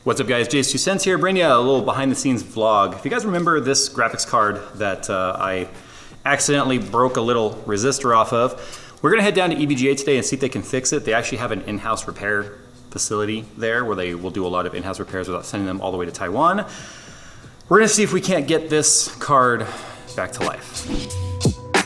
What's up guys, Jay's 2 cents here, bringing you a little behind the scenes vlog. If you guys remember this graphics card that I accidentally broke a little resistor off of, we're gonna head down to EVGA today and see if they can fix it. They actually have an in-house repair facility there where they will do a lot of in-house repairs without sending them all the way to Taiwan. We're gonna see if we can't get this card back to life.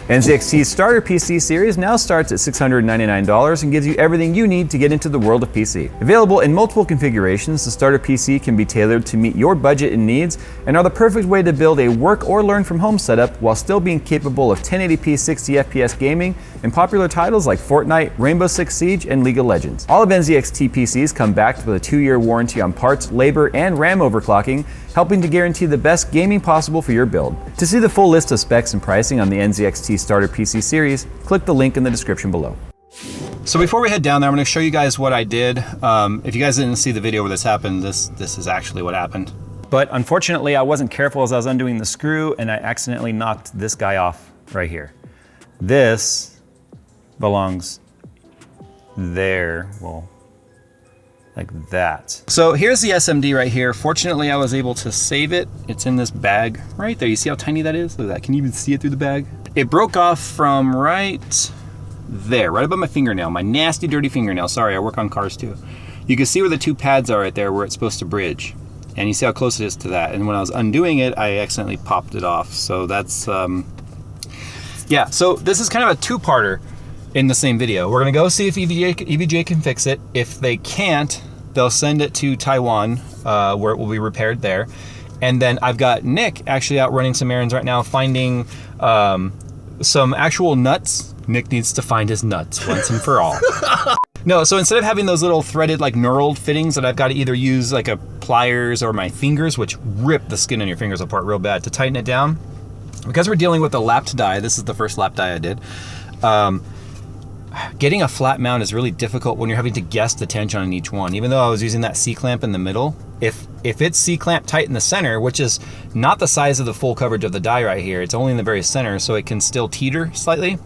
NZXT's starter PC series now starts at $699 and gives you everything you need to get into the world of PC. Available in multiple configurations, the starter PC can be tailored to meet your budget and needs and are the perfect way to build a work or learn from home setup while still being capable of 1080p 60 FPS gaming and popular titles like Fortnite, Rainbow Six Siege, and League of Legends. All of NZXT PCs come backed with a 2-year warranty on parts, labor, and RAM overclocking, helping to guarantee the best gaming possible for your build. To see the full list of specs and pricing on the NZXT Starter PC series, click the link in the description below. So before we head down there, I'm going to show you guys what I did. If you guys didn't see the video where this happened, this is actually what happened. But unfortunately, I wasn't careful as I was undoing the screw and I accidentally knocked this guy off right here. This belongs there, well, like that. So here's the SMD right here. Fortunately, I was able to save it. It's in this bag right there. You see how tiny that is? Look at that. Can you even see it through the bag? It broke off from right there, right above my fingernail, my nasty, dirty fingernail. Sorry, I work on cars too. You can see where the 2 pads are right there where it's supposed to bridge. And you see how close it is to that. And when I was undoing it, I accidentally popped it off. So that's, yeah. So this is kind of a 2-parter in the same video. We're gonna go see if EVGA can fix it. If they can't, they'll send it to Taiwan where it will be repaired there. And then I've got Nick actually out running some errands right now, finding some actual nuts. Nick needs to find his nuts once and for all. No, so instead of having those little threaded like knurled fittings that I've got to either use like a pliers or my fingers, which rip the skin on your fingers apart real bad to tighten it down, because we're dealing with a lapped die, this is the first lap die I did, getting a flat mount is really difficult when you're having to guess the tension on each one. Even though I was using that C-clamp in the middle, if it's C-clamp tight in the center, which is not the size of the full coverage of the die right here, it's only in the very center, so it can still teeter slightly.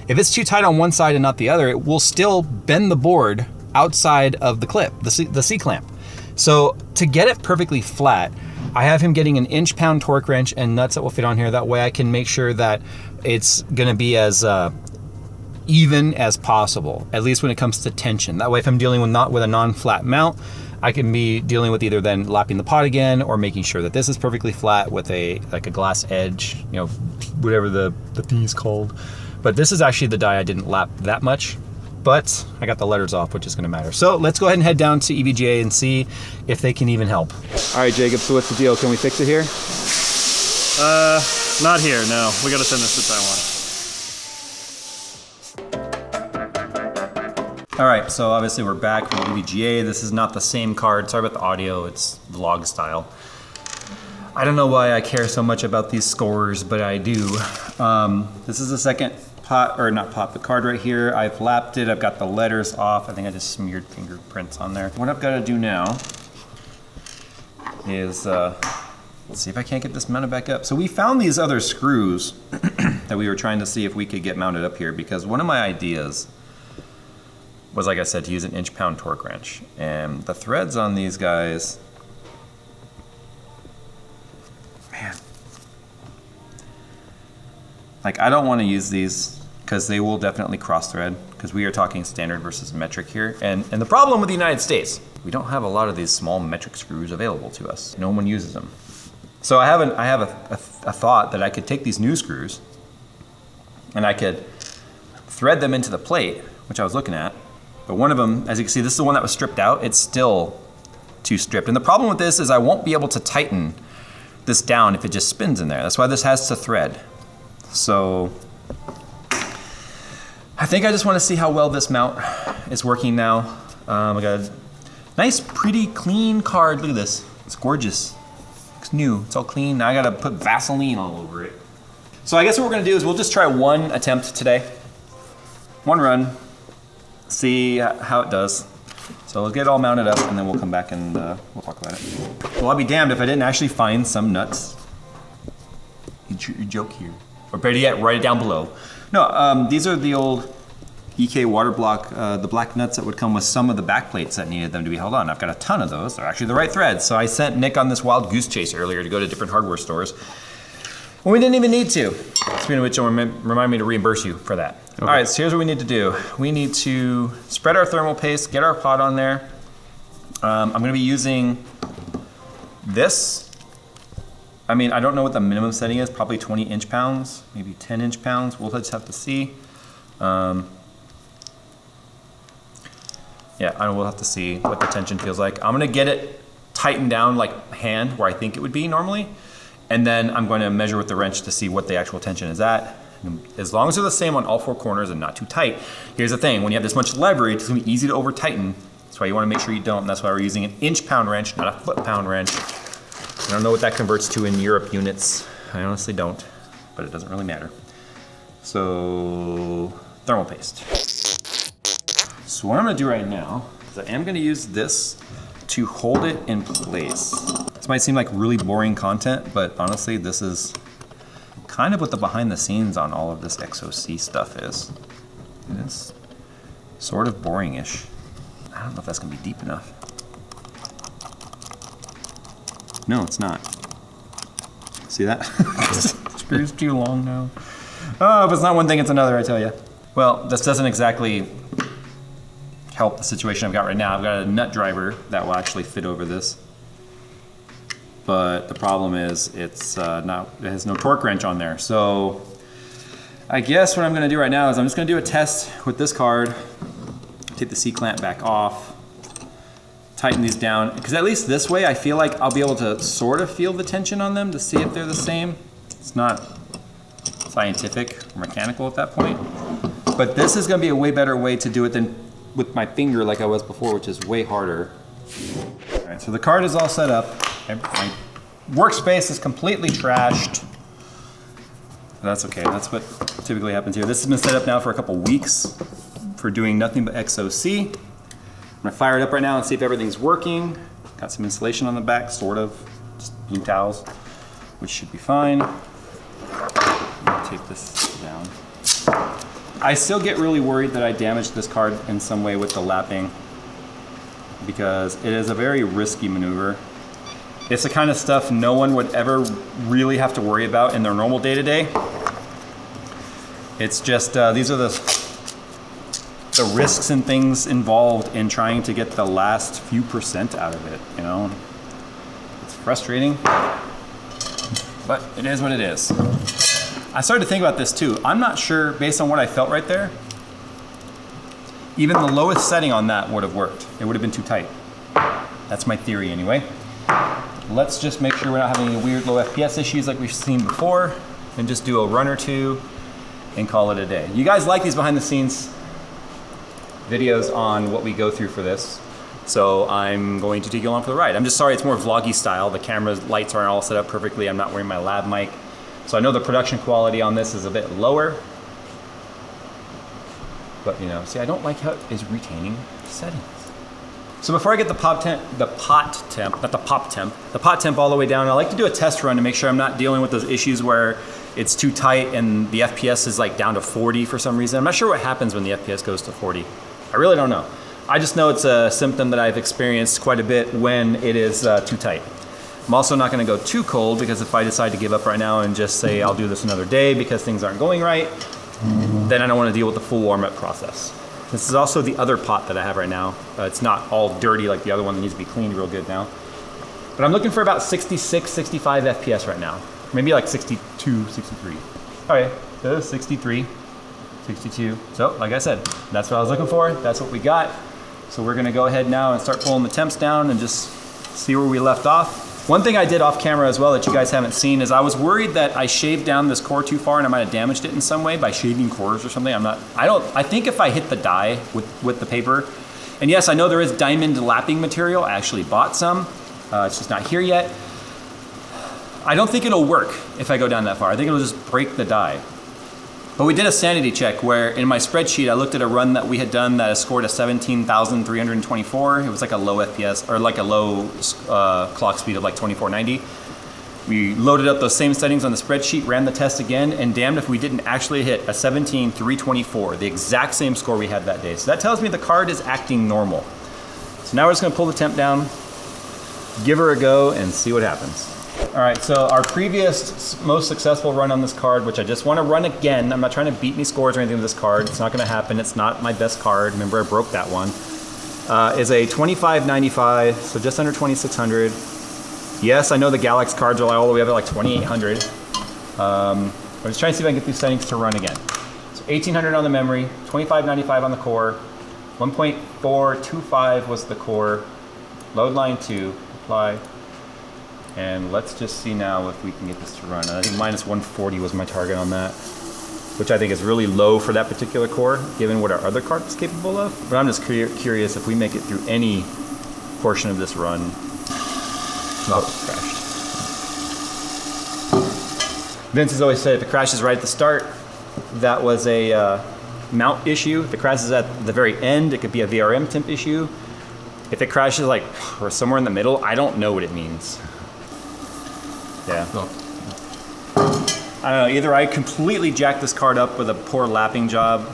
If it's too tight on one side and not the other, it will still bend the board outside of the clip, the C-clamp. So to get it perfectly flat, I have him getting an inch-pound torque wrench and nuts that will fit on here. That way I can make sure that it's gonna be as even as possible, at least when it comes to tension. That way if I'm dealing with a non-flat mount, I can be dealing with either then lapping the pot again or making sure that this is perfectly flat with like a glass edge, you know, whatever the thing is called. But this is actually the die I didn't lap that much, but I got the letters off, which is gonna matter. So let's go ahead and head down to EVGA and see if they can even help. All right, Jacob, so what's the deal? Can we fix it here? Not here, no. We gotta send this to Taiwan. All right, so obviously we're back from EVGA. This is not the same card. Sorry about the audio, it's vlog style. I don't know why I care so much about these scores, but I do. This is the second pot, or not pot, the card right here. I've lapped it, I've got the letters off. I think I just smeared fingerprints on there. What I've gotta do now is, let's see if I can't get this mounted back up. So we found these other screws that we were trying to see if we could get mounted up here, because one of my ideas was, like I said, to use an inch-pound torque wrench. And the threads on these guys, man. Like, I don't want to use these because they will definitely cross-thread, because we are talking standard versus metric here. And the problem with the United States, we don't have a lot of these small metric screws available to us. No one uses them. So I have a thought that I could take these new screws and I could thread them into the plate, which I was looking at. But one of them, as you can see, this is the one that was stripped out. It's still too stripped. And the problem with this is I won't be able to tighten this down if it just spins in there. That's why this has to thread. So I think I just want to see how well this mount is working now. I got a nice, pretty clean card. Look at this. It's gorgeous. It's new. It's all clean. Now I got to put Vaseline all over it. So I guess what we're going to do is we'll just try one attempt today. One run. See how it does. So let's get it all mounted up and then we'll come back and we'll talk about it. Well, I'll be damned if I didn't actually find some nuts. You joke here. Or better yet, write it down below. No, these are the old EK water block, the black nuts that would come with some of the back plates that needed them to be held on. I've got a ton of those. They're actually the right threads. So I sent Nick on this wild goose chase earlier to go to different hardware stores when we didn't even need to. Speaking of which, you'll remind me to reimburse you for that. Okay. All right, so here's what we need to do. We need to spread our thermal paste, get our pot on there. I'm gonna be using this. I mean, I don't know what the minimum setting is, probably 20 inch-pounds, maybe 10 inch-pounds. We'll just have to see. Yeah, we'll have to see what the tension feels like. I'm gonna get it tightened down like hand where I think it would be normally. And then I'm going to measure with the wrench to see what the actual tension is at. As long as they're the same on all four corners and not too tight. Here's the thing, when you have this much leverage, it's gonna be easy to over tighten. That's why you wanna make sure you don't, and that's why we're using an inch-pound wrench, not a foot-pound wrench. I don't know what that converts to in Europe units. I honestly don't, but it doesn't really matter. So, thermal paste. So what I'm gonna do right now is I am gonna use this to hold it in place. This might seem like really boring content, but honestly, this is kind of what the behind the scenes on all of this XOC stuff is. It's sort of boring-ish. I don't know if that's gonna be deep enough. No, it's not. See that? Screw's too long now. Oh, if it's not one thing, it's another, I tell you. Well, this doesn't exactly help the situation I've got right now. I've got a nut driver that will actually fit over this. But the problem is it has no torque wrench on there. So I guess what I'm gonna do right now is I'm just gonna do a test with this card, take the C-clamp back off, tighten these down, because at least this way I feel like I'll be able to sort of feel the tension on them to see if they're the same. It's not scientific or mechanical at that point. But this is gonna be a way better way to do it than with my finger like I was before, which is way harder. All right, so the card is all set up. My workspace is completely trashed. That's okay, that's what typically happens here. This has been set up now for a couple weeks for doing nothing but XOC. I'm gonna fire it up right now and see if everything's working. Got some insulation on the back, sort of, just blue towels, which should be fine. I'm gonna take this down. I still get really worried that I damaged this card in some way with the lapping because it is a very risky maneuver. It's the kind of stuff no one would ever really have to worry about in their normal day-to-day. It's just, these are the risks and things involved in trying to get the last few % out of it, you know? It's frustrating, but it is what it is. I started to think about this too. I'm not sure, based on what I felt right there, even the lowest setting on that would have worked. It would have been too tight. That's my theory anyway. Let's just make sure we're not having any weird low FPS issues like we've seen before, and just do a run or two and call it a day. You guys like these behind the scenes videos on what we go through for this, so I'm going to take you along for the ride. I'm just sorry it's more vloggy style. The camera's lights aren't all set up perfectly. I'm not wearing my lab mic, so I know the production quality on this is a bit lower. But you know, see, I don't like how it is retaining settings. So before I get the pot temp all the way down, I like to do a test run to make sure I'm not dealing with those issues where it's too tight and the FPS is like down to 40 for some reason. I'm not sure what happens when the FPS goes to 40. I really don't know. I just know it's a symptom that I've experienced quite a bit when it is too tight. I'm also not gonna go too cold because if I decide to give up right now and just say I'll do this another day because things aren't going right, then I don't wanna deal with the full warm-up process. This is also the other pot that I have right now. It's not all dirty like the other one that needs to be cleaned real good now. But I'm looking for about 66, 65 FPS right now. Maybe like 62, 63. Okay, so 63, 62. So like I said, that's what I was looking for. That's what we got. So we're gonna go ahead now and start pulling the temps down and just see where we left off. One thing I did off camera as well that you guys haven't seen is I was worried that I shaved down this core too far and I might have damaged it in some way by shaving cores or something. I think if I hit the die with the paper, and yes, I know there is diamond lapping material. I actually bought some. It's just not here yet. I don't think it'll work if I go down that far. I think it'll just break the die. But we did a sanity check where in my spreadsheet, I looked at a run that we had done that has scored a 17,324. It was like a low FPS, or like a low clock speed of like 2490. We loaded up those same settings on the spreadsheet, ran the test again, and damned if we didn't actually hit a 17,324, the exact same score we had that day. So that tells me the card is acting normal. So now we're just gonna pull the temp down, give her a go, and see what happens. All right, so our previous most successful run on this card, which I just wanna run again, I'm not trying to beat any scores or anything with this card. It's not gonna happen, it's not my best card. Remember, I broke that one. Is a 2595, so just under 2600. Yes, I know the Galax cards are all the way up at like 2800. I'm just trying to see if I can get these settings to run again. So 1800 on the memory, 2595 on the core, 1.425 was the core, load line 2, apply, and let's just see now if we can get this to run. I think minus 140 was my target on that, which I think is really low for that particular core, given what our other card is capable of. But I'm just curious if we make it through any portion of this run. Oh, it crashed. Vince has always said if it crashes right at the start, that was a mount issue. If it crashes at the very end, it could be a VRM temp issue. If it crashes like or somewhere in the middle, I don't know what it means. Yeah. I don't know, either I completely jacked this card up with a poor lapping job,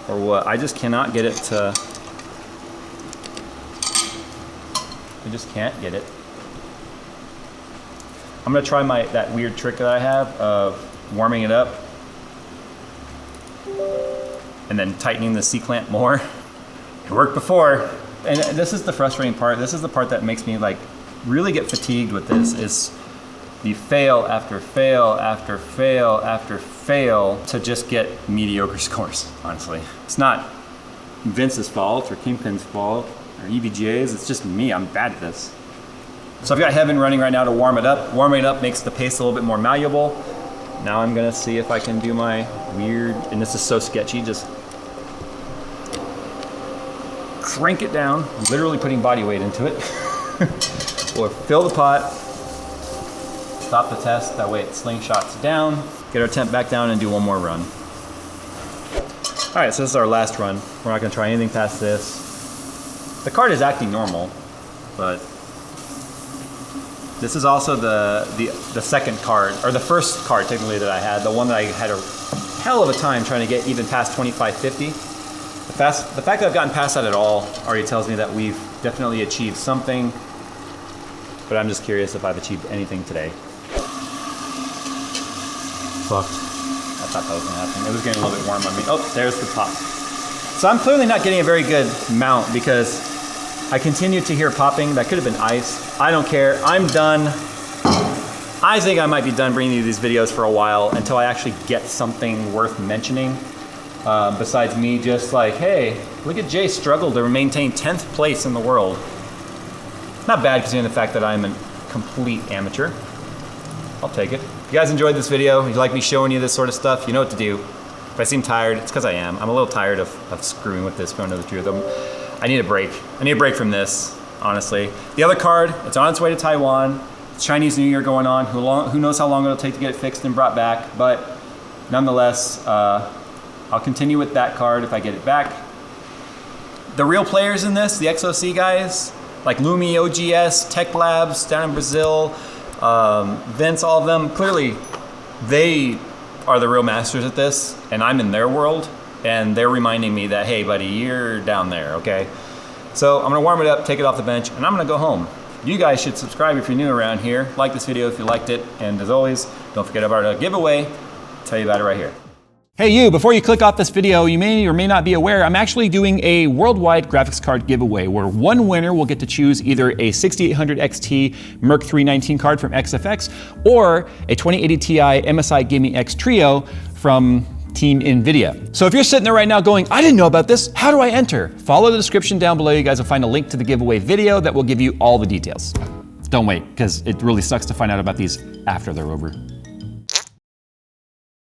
or what. I just cannot get it to, I just can't get it. I'm gonna try that weird trick that I have of warming it up and then tightening the C-clamp more. It worked before. And this is the frustrating part. This is the part that makes me like really get fatigued with this, is the fail after fail after fail after fail to just get mediocre scores, honestly. It's not Vince's fault or KINGPIN's fault or EVGA's, it's just me, I'm bad at this. So I've got Heaven running right now to warm it up. Warming it up makes the pace a little bit more malleable. Now I'm gonna see if I can do my weird, and this is so sketchy, just crank it down, literally putting body weight into it. Or fill the pot, stop the test, that way it slingshots down, get our temp back down and do one more run. All right, so this is our last run. We're not gonna try anything past this. The card is acting normal, but this is also the second card, or the first card technically that I had, the one that I had a hell of a time trying to get even past 2550. The fact that I've gotten past that at all already tells me that we've definitely achieved something, but I'm just curious if I've achieved anything today. Fucked. I thought that was gonna happen. It was getting a little bit warm on me. Oh, there's the pop. So I'm clearly not getting a very good mount because I continue to hear popping. That could have been ice. I don't care. I'm done. I think I might be done bringing you these videos for a while until I actually get something worth mentioning. Besides me just like, hey, look at Jay struggle to maintain 10th place in the world. Not bad considering the fact that I'm a complete amateur. I'll take it. If you guys enjoyed this video, you like me showing you this sort of stuff, you know what to do. If I seem tired, it's because I am. I'm a little tired of screwing with this, for another truth. I need a break. I need a break from this, honestly. The other card, it's on its way to Taiwan. It's Chinese New Year going on. Who knows how long it'll take to get it fixed and brought back, but nonetheless, I'll continue with that card if I get it back. The real players in this, the XOC guys, like Lumi, OGS, Tech Labs down in Brazil, Vince, all of them, clearly they are the real masters at this, and I'm in their world, and they're reminding me that, hey buddy, you're down there, okay? So I'm gonna warm it up, take it off the bench, and I'm gonna go home. You guys should subscribe if you're new around here, like this video if you liked it, and as always, don't forget about our giveaway. I'll tell you about it right here. Hey you, before you click off this video, you may or may not be aware, I'm actually doing a worldwide graphics card giveaway where one winner will get to choose either a 6800 XT Merc 319 card from XFX or a 2080 Ti MSI Gaming X Trio from Team NVIDIA. So if you're sitting there right now going, I didn't know about this, how do I enter? Follow the description down below, you guys will find a link to the giveaway video that will give you all the details. Don't wait, because it really sucks to find out about these after they're over.